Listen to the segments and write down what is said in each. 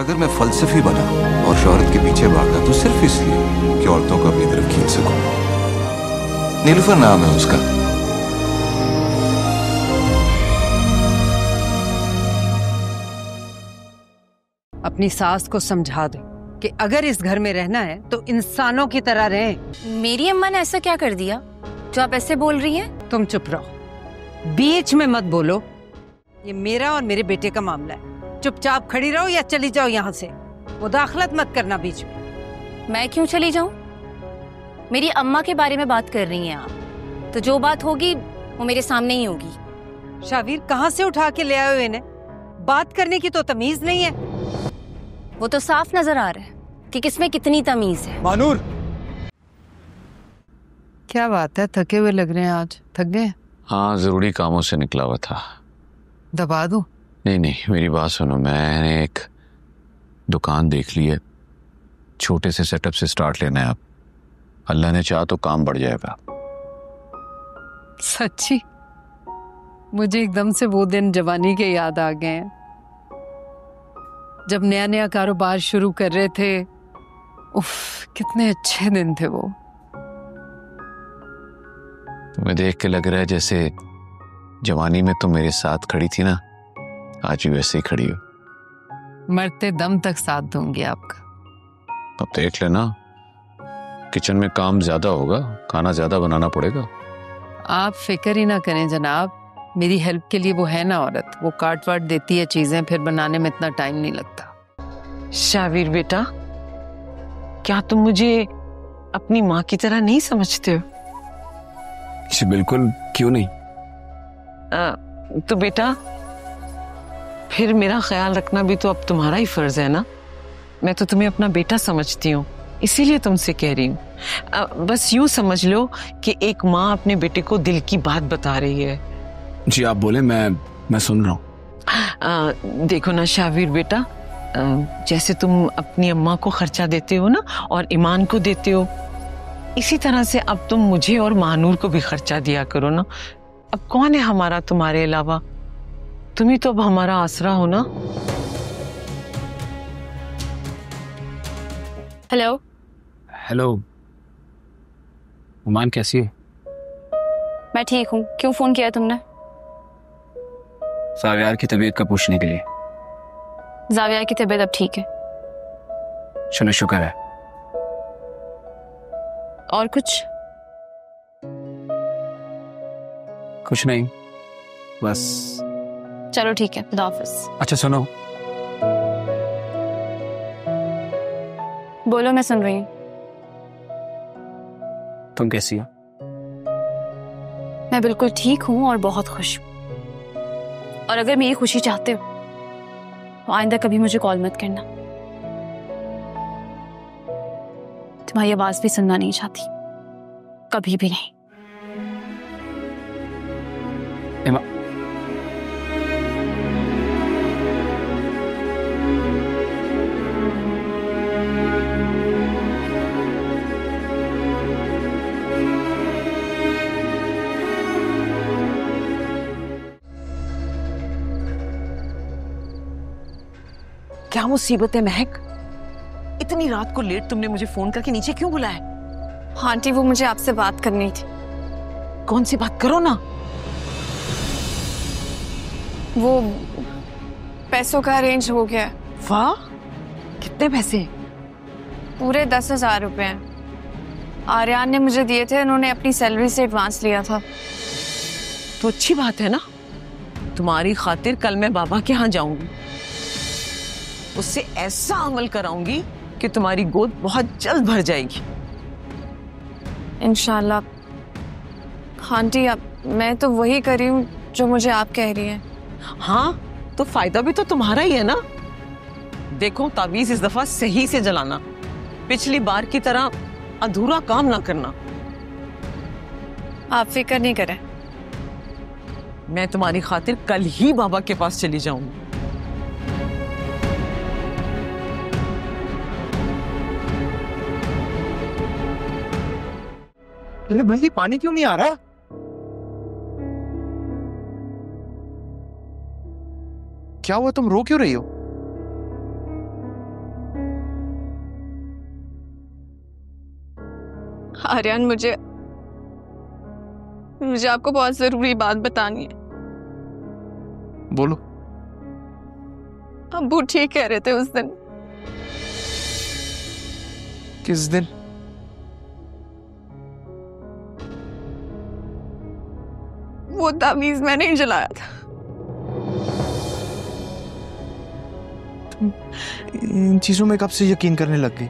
अगर मैं फलसफी बना और शोहरत के पीछे भागा तो सिर्फ इसलिए कि औरतों को अपनी तरफ खींच सकूं। नीलुफर नाम है उसका। अपनी सास को समझा दे कि अगर इस घर में रहना है तो इंसानों की तरह रहे। मेरी अम्मा ने ऐसा क्या कर दिया जो आप ऐसे बोल रही हैं? तुम चुप रहो, बीच में मत बोलो। ये मेरा और मेरे बेटे का मामला है। चुपचाप खड़ी रहो या चली जाओ यहाँ से। मुदाखलत मत करना बीच में। मैं क्यों चली जाऊं? मेरी अम्मा के बारे में बात कर रही हैं आप, तो जो बात होगी वो मेरे सामने ही होगी। शावीर, कहाँ से उठा के ले आए हो इन्हें? बात करने की तो तमीज नहीं है। वो तो साफ नजर आ रहा है कि किसमें कितनी तमीज है। मानूर, क्या बात है, थके हुए लग रहे हैं आज। थक गए? हाँ, जरूरी कामों से निकला हुआ था। दबा दूं? नहीं नहीं, मेरी बात सुनो। मैंने एक दुकान देख ली है, छोटे से सेटअप से स्टार्ट लेना है। आप अल्लाह ने चाहा तो काम बढ़ जाएगा। सच्ची? मुझे एकदम से वो दिन जवानी के याद आ गए हैं जब नया नया कारोबार शुरू कर रहे थे। उफ, कितने अच्छे दिन थे वो। तुम्हें देख के लग रहा है जैसे जवानी में तुम मेरे साथ खड़ी थी ना, आज भी वैसे ही खड़ी हो। मरते दम तक साथ दूंगी आपका। अब देख लेना, किचन में काम ज्यादा होगा, खाना ज्यादा बनाना पड़ेगा। आप फिक्र ही ना करें जनाब, मेरी हेल्प के लिए वो है ना औरत, वो काट वाट देती है चीजें, फिर बनाने में इतना टाइम नहीं लगता। शावीर बेटा, क्या तुम मुझे अपनी माँ की तरह नहीं समझते हो? जी बिल्कुल, क्यों नहीं। तो बेटा, फिर मेरा ख्याल रखना भी तो अब तुम्हारा ही फर्ज है ना। मैं तो तुम्हें अपना बेटा समझती हूँ, इसीलिए तुमसे कह रही हूँ। बस यूं समझ लो कि एक माँ अपने बेटे को दिल की बात बता रही है। जी आप बोले, मैं सुन रहा हूँ। देखो ना शावीर बेटा, जैसे तुम अपनी अम्मा को खर्चा देते हो ना और ईमान को देते हो, इसी तरह से अब तुम मुझे और मानूर को भी खर्चा दिया करो ना। अब कौन है हमारा तुम्हारे अलावा? तुम ही तो अब हमारा आसरा हो ना। हेलो हेलो उमान, कैसी है? मैं ठीक हूँ। क्यों फोन किया तुमने? सावियार की तबीयत का पूछने के लिए। जाविया की तबीयत अब ठीक है। चलो शुक्र है। और कुछ नहीं, बस। चलो ठीक है, खुदा हाफिज। अच्छा सुनो, बोलो, मैं सुन रही हूँ। तुम कैसी हो? मैं बिल्कुल ठीक हूँ और बहुत खुश हूँ। और अगर मेरी खुशी चाहते हो तो आइंदा कभी मुझे कॉल मत करना। तुम्हारी आवाज भी सुनना नहीं चाहती, कभी भी नहीं। एमा, क्या मुसीबत है महक? इतनी रात को लेट तुमने मुझे फोन करके नीचे क्यों बुलाया? आंटी, वो मुझे आपसे बात करनी थी। कौन सी बात? करो ना। वो पैसों का अरेंज हो गया। वाह, कितने पैसे? पूरे 10,000 रुपए हैं। आर्यन ने मुझे दिए थे, उन्होंने अपनी सैलरी से एडवांस लिया था। तो अच्छी बात है ना। तुम्हारी खातिर कल मैं बाबा के यहाँ जाऊंगी, उससे ऐसा अमल कराऊंगी कि तुम्हारी गोद बहुत जल्द भर जाएगी। इंशाल्लाह। आंटी, अब मैं तो वही कर रही हूँ जो मुझे आप कह रही हैं। हाँ, तो फायदा भी तो तुम्हारा ही है ना। देखो, तावीज इस दफा सही से जलाना, पिछली बार की तरह अधूरा काम ना करना। आप फिक्र नहीं करें, मैं तुम्हारी खातिर कल ही बाबा के पास चली जाऊंगी। अरे भाई, पानी क्यों नहीं आ रहा? क्या हुआ, तुम रो क्यों रही हो? आर्यन, मुझे आपको बहुत जरूरी बात बतानी है। बोलो। अब्बू ठीक कह रहे थे उस दिन। किस दिन? वो तावीज़ मैंने ही जलाया था। तुम इन चीजों में कब से यकीन करने लग गई?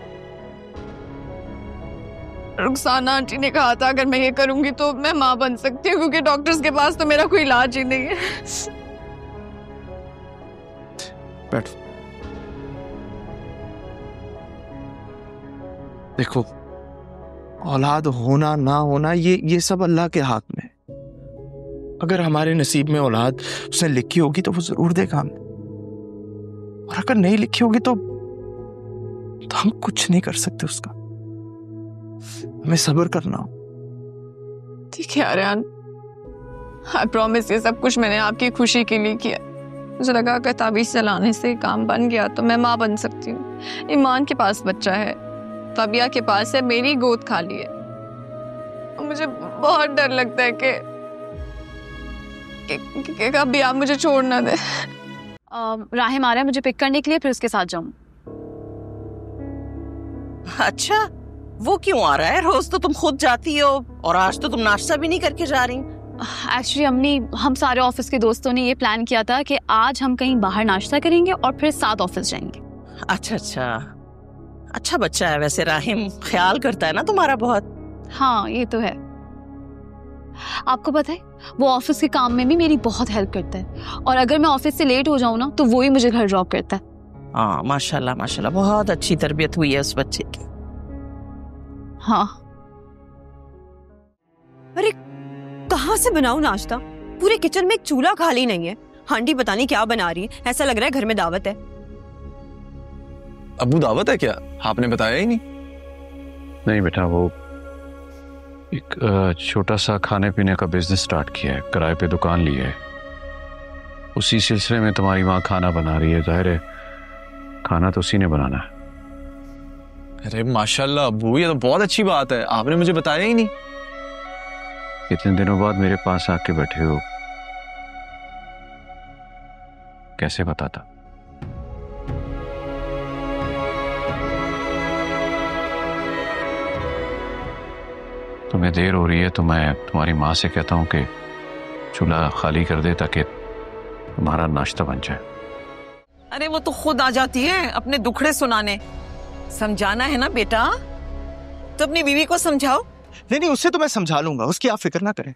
रुखसाना आंटी ने कहा था अगर मैं ये करूंगी तो मैं माँ बन सकती हूँ, क्योंकि डॉक्टर्स के पास तो मेरा कोई इलाज ही नहीं है। बैठो। देखो, औलाद होना ना होना ये सब अल्लाह के हाथ में है। अगर हमारे नसीब में औलाद उसने लिखी होगी तो वो जरूर देगा हमें, और अगर नहीं लिखी होगी तो हम कुछ नहीं कर सकते उसका। हमें सब्र करना हो। ठीक है आर्यन, आई प्रॉमिस ये सब कुछ मैंने आपकी खुशी के लिए किया। मुझे लगा अगर तावीज़ चलाने से काम बन गया तो मैं माँ बन सकती हूँ। ईमान के पास बच्चा है, फबिया के पास है, मेरी गोद खाली है। मुझे बहुत डर लगता है कि कभी आप मुझे छोड़ ना दे। राहिम आ रहा है मुझे पिक करने के लिए, फिर उसके साथ जाऊँ। अच्छा, वो क्यों आ रहा है? रोज तो तुम खुद जाती हो और आज तो तुम नाश्ता भी नहीं करके जा रही। एक्चुअली अम्मी, हम सारे ऑफिस के दोस्तों ने ये प्लान किया था कि आज हम कहीं बाहर नाश्ता करेंगे और फिर साथ ऑफिस जाएंगे। अच्छा बच्चा है वैसे राहिम, ख्याल करता है ना तुम्हारा बहुत। हाँ ये तो है। आपको पता है वो ऑफिस के काम में भी मेरी बहुत हेल्प करता है, और अगर मैं ऑफिस से लेट हो जाऊँ ना तो वो ही मुझे घर ड्रॉप करता है। हाँ माशाल्लाह, बहुत अच्छी तरबियत हुई है उस बच्चे की। हाँ। अरे कहाँ से बनाऊं नाश्ता? पूरे किचन में एक चूल्हा खाली नहीं है। हांडी पता नहीं क्या बना रही है, ऐसा लग रहा है घर में दावत है। अब्बू दावत है क्या? आपने बताया ही नहीं। नहीं बेटा, वो एक छोटा सा खाने पीने का बिजनेस स्टार्ट किया है, किराए पे दुकान ली है। उसी सिलसिले में तुम्हारी माँ खाना बना रही है। जाहिर है खाना तो उसी ने बनाना है। अरे माशाल्लाह अब्बू, ये तो बहुत अच्छी बात है, आपने मुझे बताया ही नहीं। इतने दिनों बाद मेरे पास आके बैठे हो, कैसे बताता? तुम्हें देर हो रही है तो मैं तुम्हारी माँ से कहता हूँ कि चूल्हा खाली कर दे ताकि तुम्हारा नाश्ता बन जाए। अरे वो तो खुद आ जाती है अपने दुखड़े सुनाने। समझाना है ना बेटा, तो अपनी बीवी को समझाओ। नहीं, उससे तो मैं समझा लूंगा, उसकी आप फिक्र ना करें।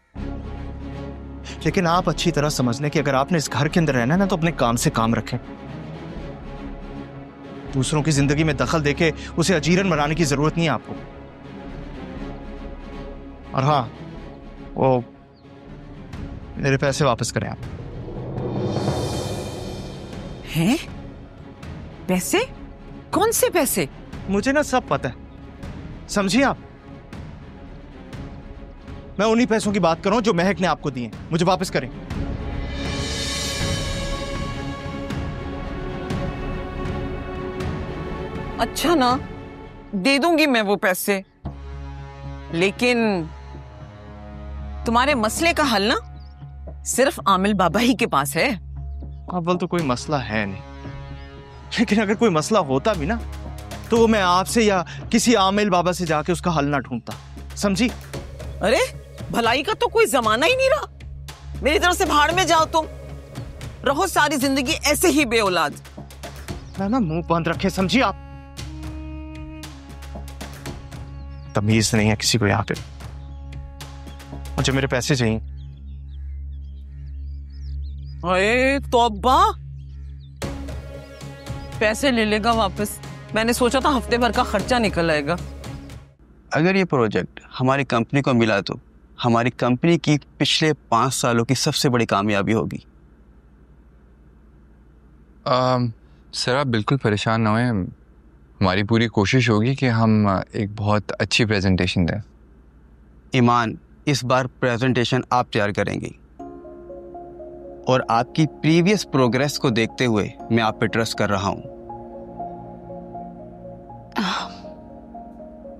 लेकिन आप अच्छी तरह समझ लें कि अगर आपने इस घर के अंदर रहना है ना तो अपने काम से काम रखें। दूसरों की जिंदगी में दखल देके उसे अजीरन बनाने की जरूरत नहीं है आपको। और हाँ, वो मेरे पैसे वापस करें आप। हैं? पैसे? कौन से पैसे? मुझे ना सब पता है, समझिए आप। मैं उन्हीं पैसों की बात कर रहा हूं जो महक ने आपको दिए, मुझे वापस करें। अच्छा ना, दे दूंगी मैं वो पैसे, लेकिन तुम्हारे मसले का हल ना सिर्फ आमिल बाबा ही के पास है। अव्वल तो कोई मसला है नहीं, लेकिन अगर कोई मसला होता भी ना तो वो मैं आपसे या किसी आमिल बाबा से जाके उसका हल ना ढूंढता, समझी? अरे भलाई का तो कोई जमाना ही नहीं रहा। मेरी तरफ से भाड़ में जाओ, तुम रहो सारी जिंदगी ऐसे ही बेऔलाद। ना मुंह बंद रखे, समझी आप? तमीज नहीं है किसी को यहाँ पे। मुझे मेरे पैसे चाहिए। अरे तौबा, पैसे ले लेगा वापस? मैंने सोचा था हफ्ते भर का खर्चा निकल आएगा। अगर ये प्रोजेक्ट हमारी कंपनी को मिला तो हमारी कंपनी की पिछले 5 सालों की सबसे बड़ी कामयाबी होगी। सर आप बिल्कुल परेशान ना होएं, हमारी पूरी कोशिश होगी कि हम एक बहुत अच्छी प्रेजेंटेशन दें। ईमान, इस बार प्रेजेंटेशन आप तैयार करेंगी और आपकी प्रीवियस प्रोग्रेस को देखते हुए मैं आप पे ट्रस्ट कर रहा हूँ।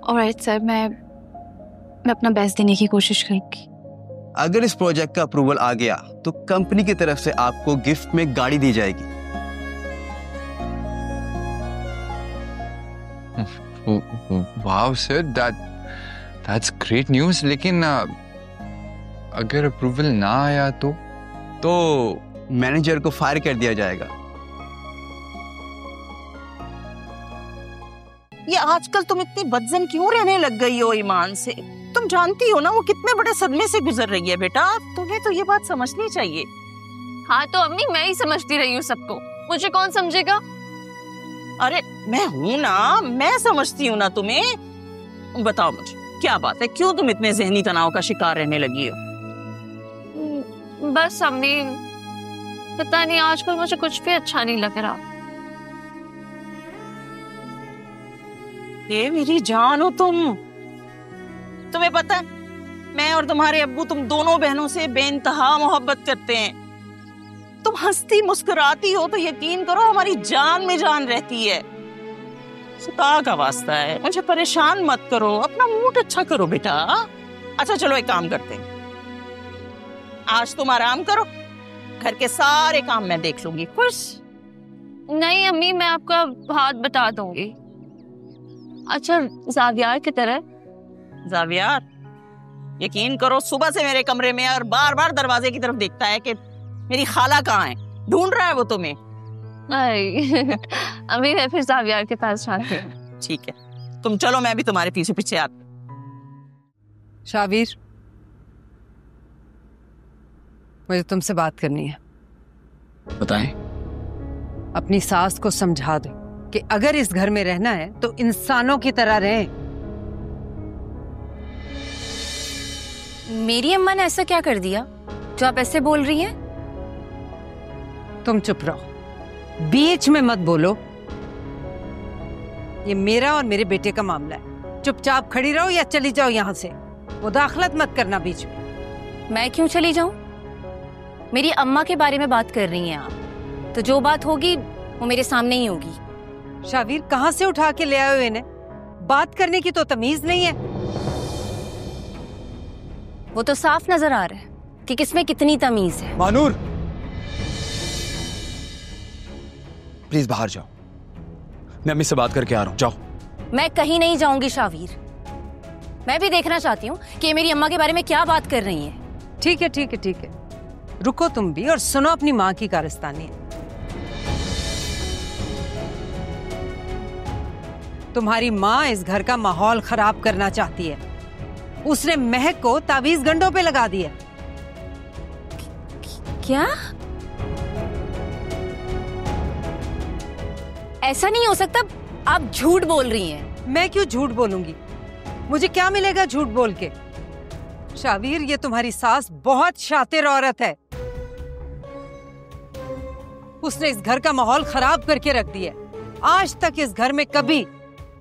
ऑलराइट सर, मैं मैं अपना बेस्ट देने की कोशिश करूंगी। अगर इस प्रोजेक्ट का अप्रूवल आ गया तो कंपनी की तरफ से आपको गिफ्ट में गाड़ी दी जाएगी। Wow sir, that's great news. लेकिन अगर अप्रूवल ना आया तो मैनेजर को फायर कर दिया जाएगा। ये आजकल तुम इतनी बदजन क्यों रहने लग गई हो ईमान से? तुम जानती हो ना वो कितने बड़े सदमे से गुजर रही है बेटा। तुम्हें तो ये बात समझनी चाहिए। हाँ तो अम्मी मैं ही समझती रही हूँ सबको, मुझे कौन समझेगा? अरे मैं हूं ना, मैं समझती हूँ ना तुम्हें। बताओ मुझे क्या बात है, क्यों तुम इतने जहनी तनाव का शिकार रहने लगी हो? बस अम्मी पता नहीं आजकल मुझे कुछ भी अच्छा नहीं लग रहा। ये मेरी जान हो तुम। तुम्हें पता है मैं और तुम्हारे अब्बू तुम दोनों बहनों से बेइंतहा मोहब्बत करते हैं। तुम हंसती मुस्कुराती हो तो यकीन करो हमारी जान में जान रहती है। खुदा का वास्ता है मुझे परेशान मत करो, अपना मूड अच्छा करो बेटा। अच्छा चलो एक काम करते हैं, आज तुम आराम करो, घर के सारे काम मैं देख लूंगी। खुश? नहीं अम्मी मैं आपका हाथ बता दूंगी। अच्छा जावियार की तरह। जावियार यकीन करो सुबह से मेरे कमरे में और बार बार दरवाजे की तरफ देखता है कि मेरी खाला कहाँ है, ढूंढ रहा है वो तुम्हें। अम्मी मैं फिर जावियार के पास जाती हूँ। ठीक है तुम चलो, मैं भी तुम्हारे पीछे पीछे आती। शाबिर मुझे तुमसे बात करनी है। बताएं। अपनी सास को समझा दो कि अगर इस घर में रहना है तो इंसानों की तरह रहें। मेरी अम्मा ने ऐसा क्या कर दिया जो आप ऐसे बोल रही हैं? तुम चुप रहो, बीच में मत बोलो। ये मेरा और मेरे बेटे का मामला है, चुपचाप खड़ी रहो या चली जाओ यहाँ से। मुदाखलत मत करना बीच में। मैं क्यों चली जाऊं? मेरी अम्मा के बारे में बात कर रही हैं आप, तो जो बात होगी वो मेरे सामने ही होगी। शाबिर कहाँ से उठा के ले आए हो इन्हें? बात करने की तो तमीज नहीं है। वो तो साफ नजर आ रहा है कि किसमें कितनी तमीज है। मानूर प्लीज बाहर जाओ, मैं अम्मी से बात करके आ रहा हूं। जाओ। मैं कहीं नहीं जाऊंगी शावीर, मैं भी देखना चाहती हूँ कि मेरी अम्मा के बारे में क्या बात कर रही है। ठीक है ठीक है ठीक है, रुको तुम भी और सुनो अपनी माँ की कारस्तानी। तुम्हारी माँ इस घर का माहौल खराब करना चाहती है। उसने महक को तावीज गंडों पे लगा दिया। क्या? ऐसा नहीं हो सकता, आप झूठ बोल रही हैं। मैं क्यों झूठ बोलूंगी? मुझे क्या मिलेगा झूठ बोल के? शावीर ये तुम्हारी सास बहुत शातिर औरत है। उसने इस घर का माहौल खराब करके रख दिया। आज तक इस घर में कभी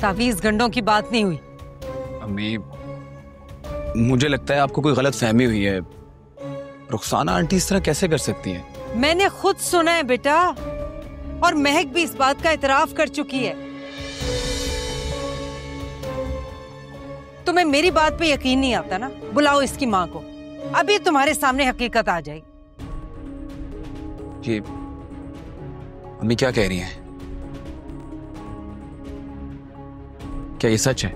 तावीज गंडों की बात नहीं हुई। अम्मी मुझे लगता है आपको कोई गलत फहमी हुई है। रुखसाना आंटी इस तरह कैसे कर सकती है? मैंने खुद सुना है बेटा, और महक भी इस बात का इतराफ कर चुकी है। तुम्हें मेरी बात पे यकीन नहीं आता ना? बुलाओ इसकी माँ को, अभी तुम्हारे सामने हकीकत आ जाएगी। ये अम्मी क्या कह रही हैं? क्या ये सच है?